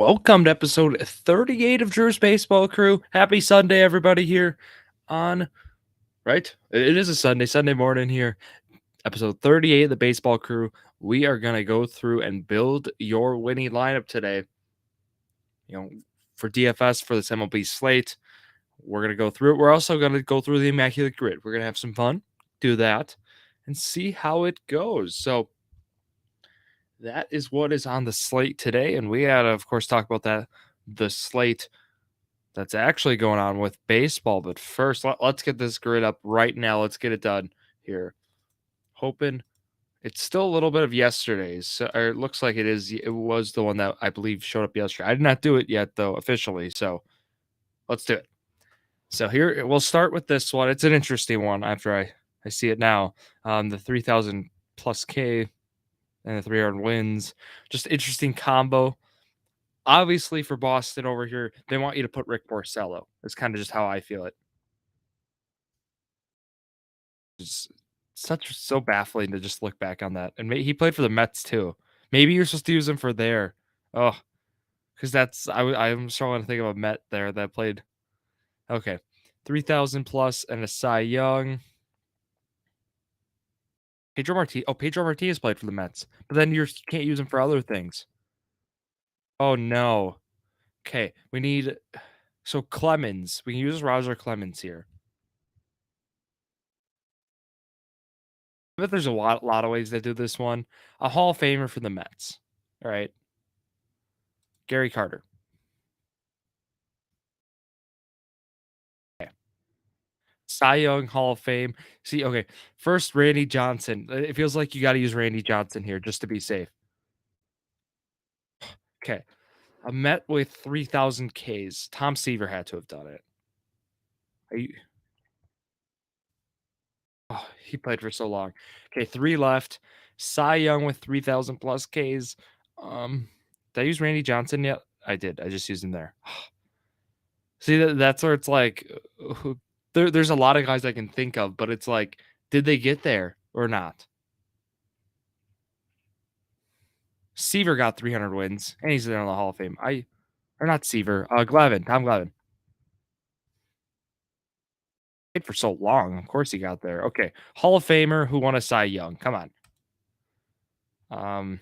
Welcome to episode 38 of Drew's Baseball Crew. Happy Sunday, everybody, here on, right? It is a Sunday morning here. Episode 38 of the Baseball Crew. We are going to go through and build your winning lineup today. For DFS for this MLB slate. We're going to go through it. We're also going to go through the Immaculate Grid. We're going to have some fun, do that, and see how it goes. So, that is what is on the slate today. And we had to, of course, talk about the slate that's actually going on with baseball. But first, let's get this grid up right now. Let's get it done here. Hoping it's still a little bit of yesterday's. Or it looks like it is. It was the one that I believe showed up yesterday. I did not do it yet, though, officially. So let's do it. So here, we'll start with this one. It's an interesting one after I see it now. The 3,000 plus K and the 300 wins. Just interesting combo. Obviously, for Boston over here, they want you to put Rick Porcello. That's kind of just how I feel it. It's so baffling to just look back on that. And he played for the Mets too. Maybe you're supposed to use him for there. Oh, because I'm struggling to think of a Met there that played. Okay, 3,000 plus and a Cy Young. Pedro Martinez played for the Mets, but then you can't use him for other things. Oh no. Okay, we need Clemens. We can use Roger Clemens here. I bet there's a lot of ways to do this one. A Hall of Famer for the Mets. All right. Gary Carter. Okay. Cy Young Hall of Fame. See, okay. First, Randy Johnson. It feels like you got to use Randy Johnson here just to be safe. Okay. A Met with 3,000 Ks. Tom Seaver had to have done it. He played for so long. Okay, 3 left. Cy Young with 3,000 plus Ks. Did I use Randy Johnson yet? I did. I just used him there. See, that's where it's like, there's a lot of guys I can think of, but it's like, did they get there or not? Seaver got 300 wins, and he's in the Hall of Fame. Or not Seaver, Tom Glavine. Played for so long. Of course he got there. Okay, Hall of Famer who won a Cy Young. Come on. I'm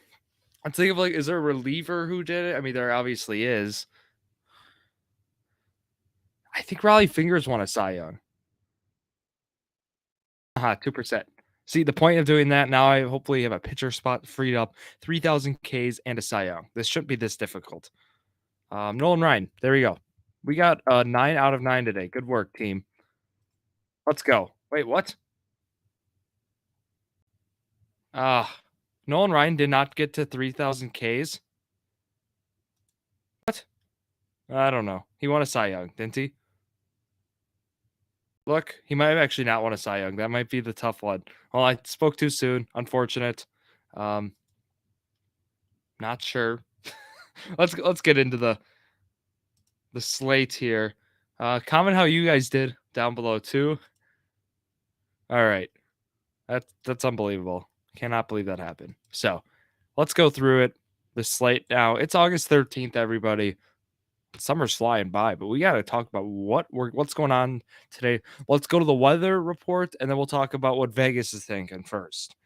thinking of like, is there a reliever who did it? I mean, there obviously is. I think Raleigh Fingers won a Cy Young. 2%. See, the point of doing that, now I hopefully have a pitcher spot freed up, 3,000 Ks and a Cy Young. This shouldn't be this difficult. Nolan Ryan, there we go. We got 9 out of 9 today. Good work, team. Let's go. Wait, what? Nolan Ryan did not get to 3,000 Ks. What? I don't know. He won a Cy Young, didn't he? Look, he might have actually not won a Cy Young. That might be the tough one. Well, I spoke too soon. Unfortunate. Not sure. let's get into the slate here. Comment how you guys did down below too. All right. That's unbelievable. Cannot believe that happened. So let's go through it. The slate now. It's August 13th, everybody. Summer's flying by, but we got to talk about what's going on today. Let's go to the weather report, and then we'll talk about what Vegas is thinking first.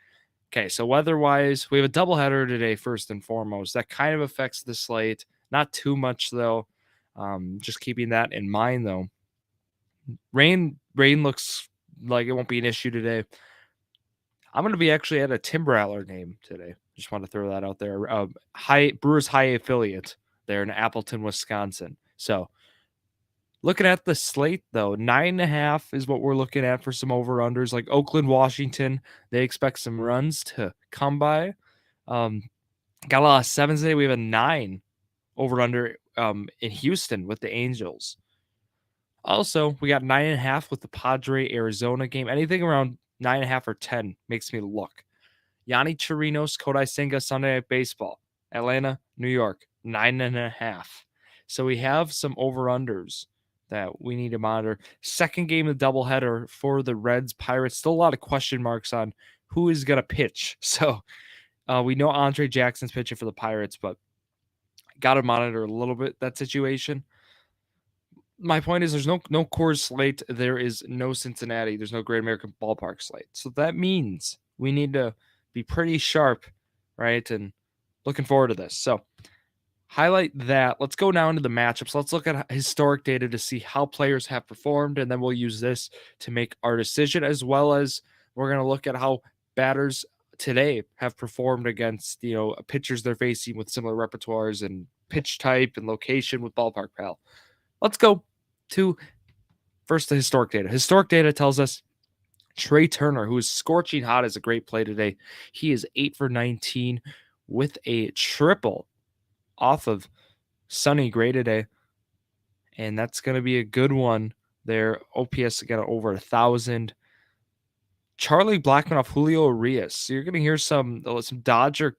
Okay, so weather-wise, we have a doubleheader today, first and foremost. That kind of affects the slate. Not too much, though. Just keeping that in mind, though. Rain looks like it won't be an issue today. I'm going to be actually at a Tim Rattler game today. Just want to throw that out there. Brewers High affiliate there in Appleton, Wisconsin. So looking at the slate, though, 9.5 is what we're looking at for some over-unders. Like Oakland, Washington, they expect some runs to come by. Got a lot of 7s today. We have a 9 over-under in Houston with the Angels. Also, we got 9.5 with the Padre-Arizona game. Anything around 9.5 or 10 makes me look. Yanni Chirinos, Kodai Senga, Sunday Night Baseball. Atlanta, New York, 9.5. So we have some over-unders that we need to monitor. Second game of the doubleheader for the Reds, Pirates. Still a lot of question marks on who is going to pitch. So we know Andre Jackson's pitching for the Pirates, but got to monitor a little bit that situation. My point is there's no Coors slate. There is no Cincinnati. There's no Great American Ballpark slate. So that means we need to be pretty sharp, right? And looking forward to this. So highlight that. Let's go now into the matchups. Let's look at historic data to see how players have performed, and then we'll use this to make our decision, as well as we're going to look at how batters today have performed against, pitchers they're facing with similar repertoires and pitch type and location with Ballpark Pal. Let's go to first the historic data. Historic data tells us Trey Turner, who is scorching hot, is a great play today. He is 8 for 19 with a triple off of Sonny Gray today. And that's going to be a good one there. OPS got over 1,000. Charlie Blackmon off Julio Urias. So you're going to hear some Dodger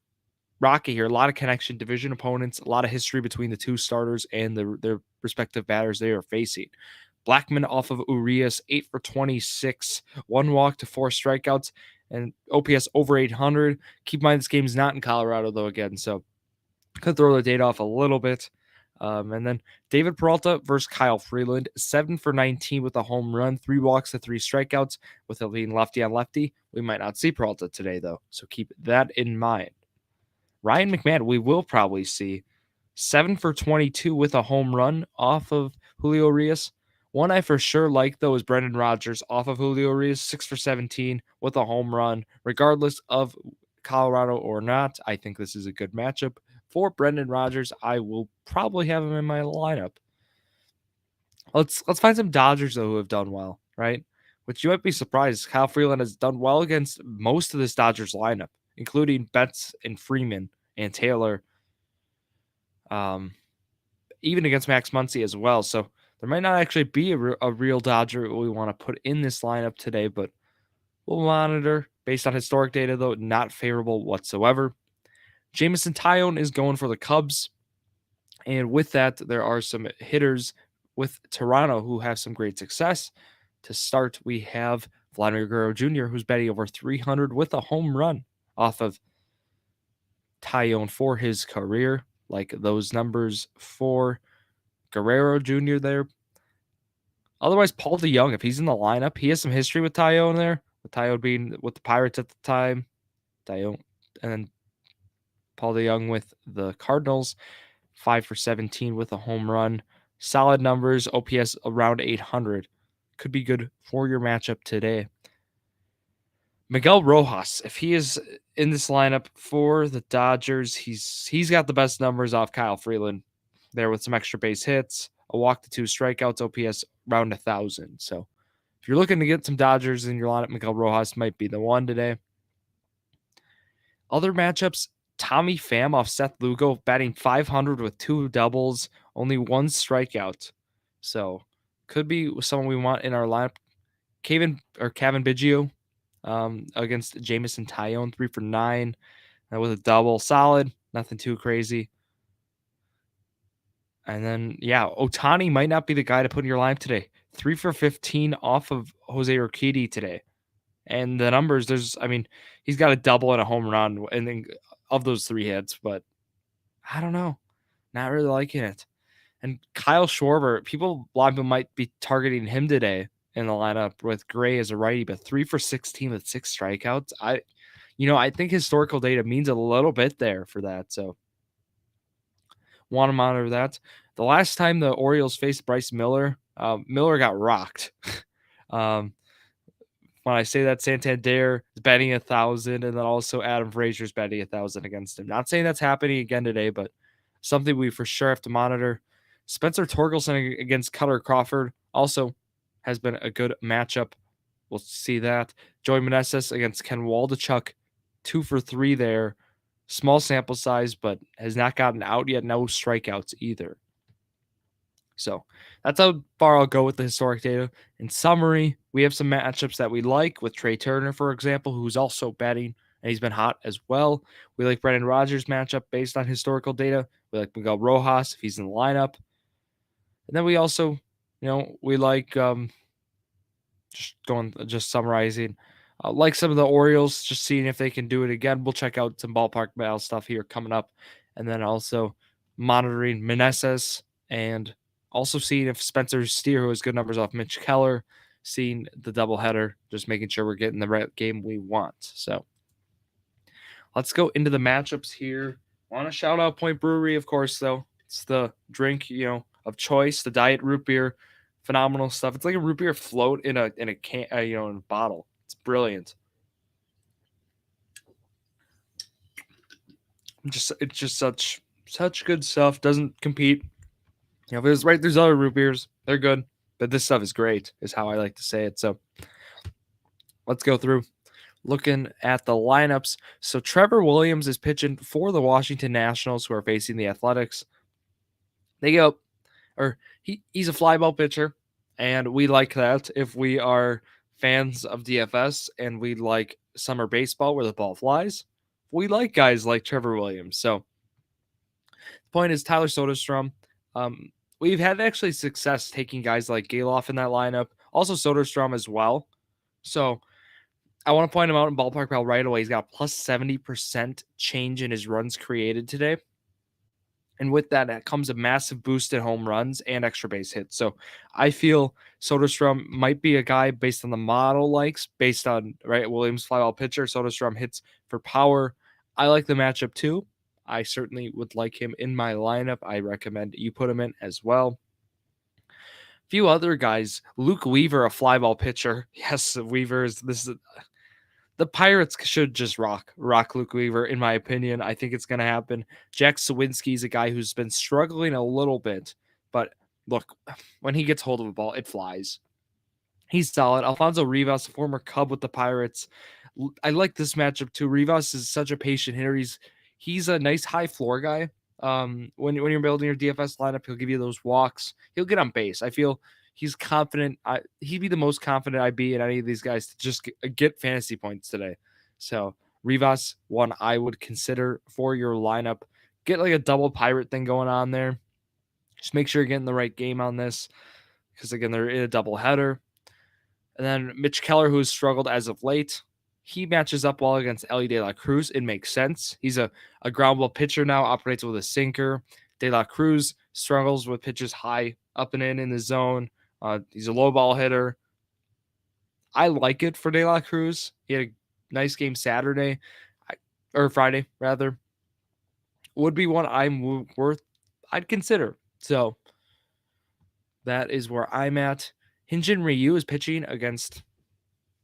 Rocky here. A lot of connection, division opponents, a lot of history between the two starters and their respective batters they are facing. Blackmon off of Urias, 8 for 26, 1 walk to 4 strikeouts, and OPS over 800. Keep in mind this game is not in Colorado, though, again, so could throw the data off a little bit. And then David Peralta versus Kyle Freeland, 7 for 19 with a home run, 3 walks to 3 strikeouts with it being lefty on lefty. We might not see Peralta today, though, so keep that in mind. Ryan McMahon, we will probably see 7 for 22 with a home run off of Julio Urias. One I for sure like, though, is Brendan Rodgers off of Julio Urias, 6 for 17 with a home run. Regardless of Colorado or not, I think this is a good matchup for Brendan Rodgers. I will probably have him in my lineup. Let's find some Dodgers, though, who have done well, right? Which you might be surprised. Kyle Freeland has done well against most of this Dodgers lineup, including Betts and Freeman and Taylor, even against Max Muncy as well. So there might not actually be a real Dodger we want to put in this lineup today, but we'll monitor. Based on historic data, though, not favorable whatsoever. Jameson Taillon is going for the Cubs. And with that, there are some hitters with Toronto who have some great success. To start, we have Vladimir Guerrero Jr., who's batting over 300 with a home run off of Taillon for his career. Like those numbers for Guerrero Jr. there. Otherwise, Paul DeJong, if he's in the lineup, he has some history with Taillon there. With Taillon being with the Pirates at the time. Taillon, and then Paul DeJong with the Cardinals. 5 for 17 with a home run. Solid numbers, OPS around 800. Could be good for your matchup today. Miguel Rojas, if he is in this lineup for the Dodgers, he's got the best numbers off Kyle Freeland there with some extra base hits, a walk to 2 strikeouts, OPS around 1,000. So if you're looking to get some Dodgers in your lineup, Miguel Rojas might be the one today. Other matchups, Tommy Pham off Seth Lugo, batting 500 with 2 doubles, only 1 strikeout. So could be someone we want in our lineup. Cavan Biggio against Jameson Taillon, 3 for 9 with a double. Solid, nothing too crazy. And then, Ohtani might not be the guy to put in your lineup today. 3 for 15 off of Jose Urquidy today. And the numbers, he's got a double and a home run and then of those 3 hits, but I don't know. Not really liking it. And Kyle Schwarber, a lot of people might be targeting him today in the lineup with Gray as a righty, but 3 for 16 with 6 strikeouts. I think historical data means a little bit there for that. So want to monitor that. The last time the Orioles faced Bryce Miller, Miller got rocked. When I say that, Santander is batting 1,000, and then also Adam Frazier's batting 1,000 against him. Not saying that's happening again today, but something we for sure have to monitor. Spencer Torkelson against Cutter Crawford also has been a good matchup. We'll see that. Joey Meneses against Ken Waldichuk, 2 for 3 there. Small sample size, but has not gotten out yet. No strikeouts either. So that's how far I'll go with the historic data. In summary, we have some matchups that we like with Trey Turner, for example, who's also batting, and he's been hot as well. We like Brendan Rodgers' matchup based on historical data. We like Miguel Rojas if he's in the lineup. And then we also, we like just summarizing. Like some of the Orioles, just seeing if they can do it again. We'll check out some ballpark battle stuff here coming up. And then also monitoring Meneses and also seeing if Spencer Steer, who has good numbers off Mitch Keller, seeing the doubleheader, just making sure we're getting the right game we want. So let's go into the matchups here. Want to shout out Point Brewery, of course, though. It's the drink, of choice, the diet root beer, phenomenal stuff. It's like a root beer float in a can, in a bottle. It's brilliant. It's just such good stuff. Doesn't compete. There's other root beers. They're good, but this stuff is great, is how I like to say it. So let's go through looking at the lineups. So Trevor Williams is pitching for the Washington Nationals, who are facing the Athletics. He's a fly ball pitcher, and we like that if we are fans of DFS and we like summer baseball where the ball flies. We like guys like Trevor Williams. So the point is Tyler Soderstrom. We've had actually success taking guys like Galoff in that lineup. Also Soderstrom as well. So I want to point him out in Ballpark Pal right away. He's got a plus 70% change in his runs created today. And with that comes a massive boost in home runs and extra base hits. So I feel Soderstrom might be a guy based on the model likes, based on Williams fly ball pitcher. Soderstrom hits for power. I like the matchup too. I certainly would like him in my lineup. I recommend you put him in as well. A few other guys. Luke Weaver, a fly ball pitcher. Yes, the Pirates should just rock Luke Weaver, in my opinion. I think it's going to happen. Jack Sawinski is a guy who's been struggling a little bit, but look, when he gets hold of a ball, it flies. He's solid. Alfonso Rivas, a former Cub with the Pirates. I like this matchup too. Rivas is such a patient hitter. He's a nice high floor guy. When you're building your DFS lineup, he'll give you those walks. He'll get on base. I feel he's confident. He'd be the most confident I'd be in any of these guys to just get fantasy points today. So Rivas, one I would consider for your lineup. Get like a double Pirate thing going on there. Just make sure you're getting the right game on this, because again, they're in a double header. And then Mitch Keller, who has struggled as of late, he matches up well against Ellie De La Cruz. It makes sense. He's a ground ball pitcher now, operates with a sinker. De La Cruz struggles with pitches high up and in the zone. He's a low ball hitter. I like it for De La Cruz. He had a nice game Saturday, or Friday rather. Would be one I'd consider. So that is where I'm at. Hyun-Jin Ryu is pitching against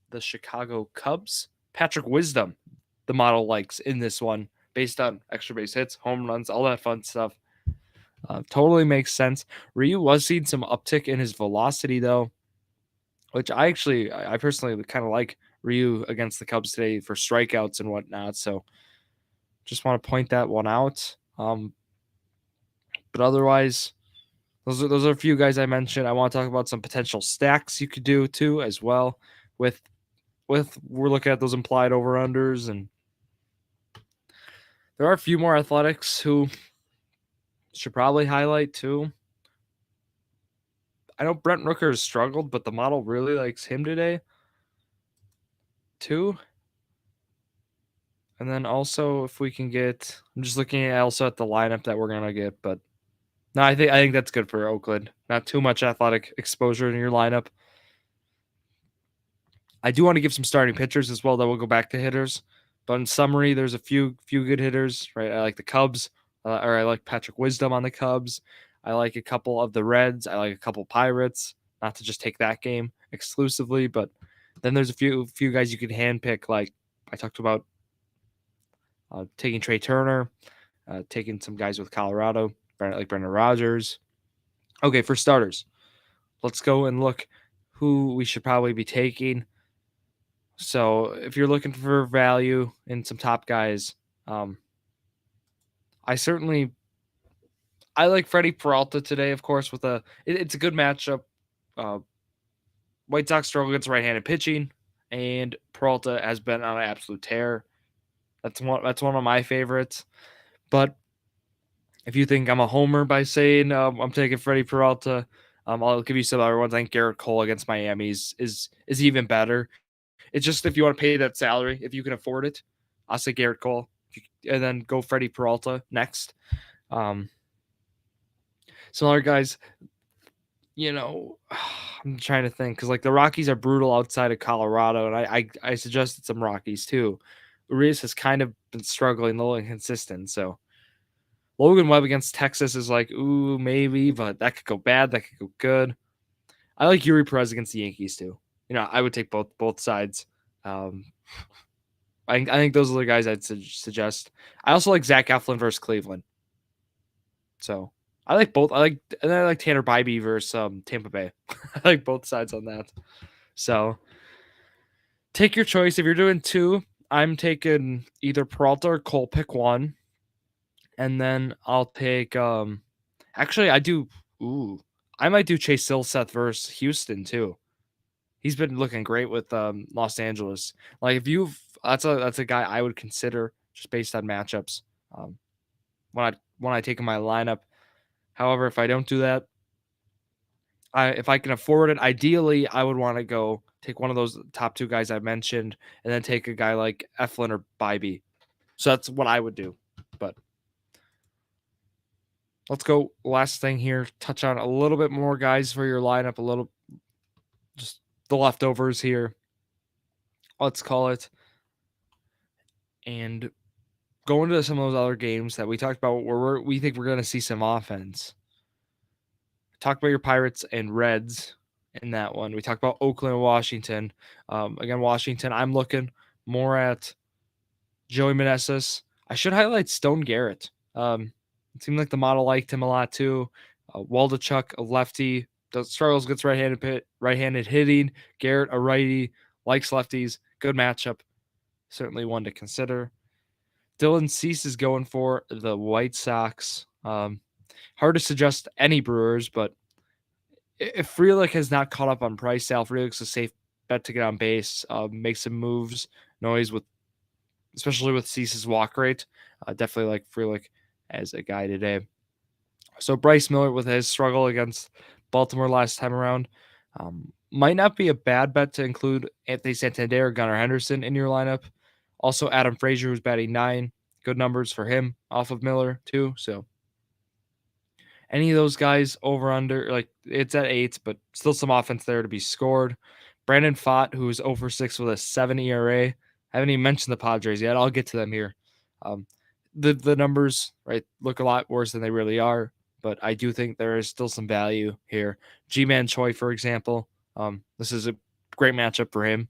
the Chicago Cubs. Patrick Wisdom, the model likes in this one, based on extra base hits, home runs, all that fun stuff. Totally makes sense. Ryu was seeing some uptick in his velocity, though, which I personally kind of like Ryu against the Cubs today for strikeouts and whatnot. So just want to point that one out. But otherwise, those are a few guys I mentioned. I want to talk about some potential stacks you could do too, as well. With we're looking at those implied over-unders, and there are a few more Athletics who should probably highlight too. I know Brent Rooker has struggled, but the model really likes him today too. And then also, if we can get, I'm just looking at also at the lineup that we're gonna get, but no, I think that's good for Oakland. Not too much athletic exposure in your lineup. I do want to give some starting pitchers as well, that we'll go back to hitters. But in summary, there's a few good hitters, right? I like the Cubs, or I like Patrick Wisdom on the Cubs. I like a couple of the Reds. I like a couple Pirates. Not to just take that game exclusively, but then there's a few guys you could handpick. Like I talked about, taking Trey Turner, taking some guys with Colorado, like Brendan Rodgers. Okay, for starters, let's go and look who we should probably be taking. So if you're looking for value in some top guys, I like Freddie Peralta today, of course, it's a good matchup. White Sox struggle against right-handed pitching, and Peralta has been on an absolute tear. That's one of my favorites. But if you think I'm a homer by saying I'm taking Freddie Peralta, I'll give you some other ones. I think Garrett Cole against Miami is even better. It's just if you want to pay that salary, if you can afford it, I'll say Garrett Cole, and then go Freddie Peralta next. Some other guys, I'm trying to think because like the Rockies are brutal outside of Colorado, and I suggested some Rockies too. Urias has kind of been struggling, a little inconsistent. So Logan Webb against Texas is like, ooh, maybe, but that could go bad, that could go good. I like Yuri Perez against the Yankees too. I would take both sides. Um, I think those are the guys I'd suggest. I also like Zach Eflin versus Cleveland. So I like both. I like Tanner Bybee versus Tampa Bay. I like both sides on that. So take your choice. If you're doing two, I'm taking either Peralta or Cole. Pick one, and then I'll take. Actually, I do. Ooh, I might do Chase Silseth versus Houston too. He's been looking great with Los Angeles. Like if you've that's a guy I would consider just based on matchups. Um, when I take in my lineup. However, if I don't do that, if I can afford it, ideally I would want to go take one of those top two guys I mentioned, and then take a guy like Eflin or Bybee. So that's what I would do. But let's go last thing here. Touch on a little bit more guys for your lineup. A little, just the leftovers here. Let's call it, and go into some of those other games that we talked about where we think we're going to see some offense. Talk about your Pirates and Reds in that one. We talked about Oakland and Washington. Again, Washington, I'm looking more at Joey Meneses. I should highlight Stone Garrett. It seemed like the model liked him a lot too. Waldachuk, a lefty, struggles against right-handed hitting. Garrett, a righty, likes lefties. Good matchup. Certainly one to consider. Dylan Cease is going for the White Sox. Hard to suggest any Brewers, but if Frelick has not caught up on price, Sal Frelick's a safe bet to get on base. Make some moves, noise especially with Cease's walk rate. Definitely like Frelick as a guy today. So Bryce Miller with his struggle against Baltimore last time around might not be a bad bet to include Anthony Santander or Gunnar Henderson in your lineup. Also Adam Frazier, who's batting 9. Good numbers for him off of Miller too. So any of those guys over under, like it's at 8, but still some offense there to be scored. Brandon Pfaadt, who's over 6 with a 7 ERA. I haven't even mentioned the Padres yet. I'll get to them here. The numbers, right, look a lot worse than they really are, but I do think there is still some value here. G-Man Choi, for example, this is a great matchup for him.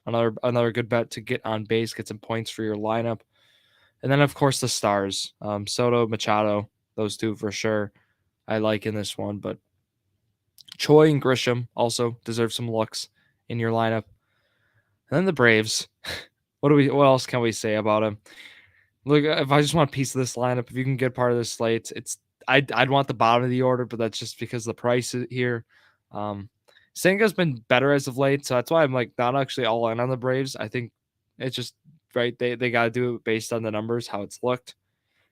Another good bet to get on base, get some points for your lineup. And then, of course, the stars, Soto, Machado, those two for sure I like in this one. But Choi and Grisham also deserve some looks in your lineup. And then the Braves. What else can we say about them? Look, if I just want a piece of this lineup, if you can get part of this slate, I'd want the bottom of the order, but that's just because the price is here. Senga's been better as of late, so that's why I'm like not actually all in on the Braves. I think it's just right. They got to do it based on the numbers, how it's looked.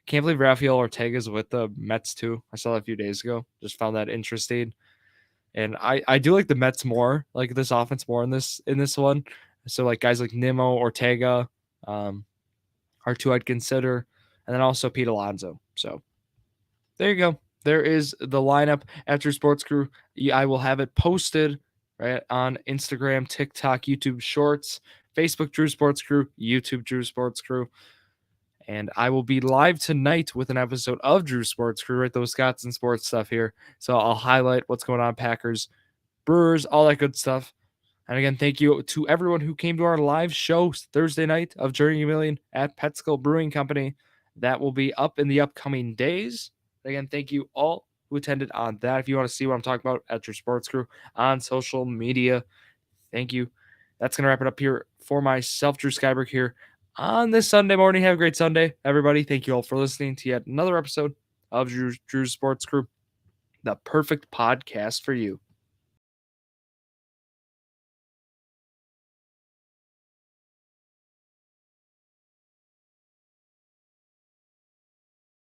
Can't believe Rafael Ortega's with the Mets too. I saw that a few days ago. Just found that interesting. And I do like the Mets more, like this offense more in this one. So like guys like Nimmo, Ortega, are two I'd consider. And then also Pete Alonso. So there you go. There is the lineup after Sports Crew. I will have it posted right on Instagram, TikTok, YouTube Shorts, Facebook Drew Sports Crew, YouTube Drew Sports Crew. And I will be live tonight with an episode of Drew Sports Crew, right? The Wisconsin sports stuff here. So I'll highlight what's going on, Packers, Brewers, all that good stuff. And again, thank you to everyone who came to our live show Thursday night of Journey a Million at Petskull Brewing Company. That will be up in the upcoming days. Again, thank you all who attended on that. If you want to see what I'm talking about at Drew Sports Crew on social media, thank you. That's going to wrap it up here for myself, Drew Skyberg, here on this Sunday morning. Have a great Sunday, everybody. Thank you all for listening to yet another episode of Drew's Sports Crew, the perfect podcast for you.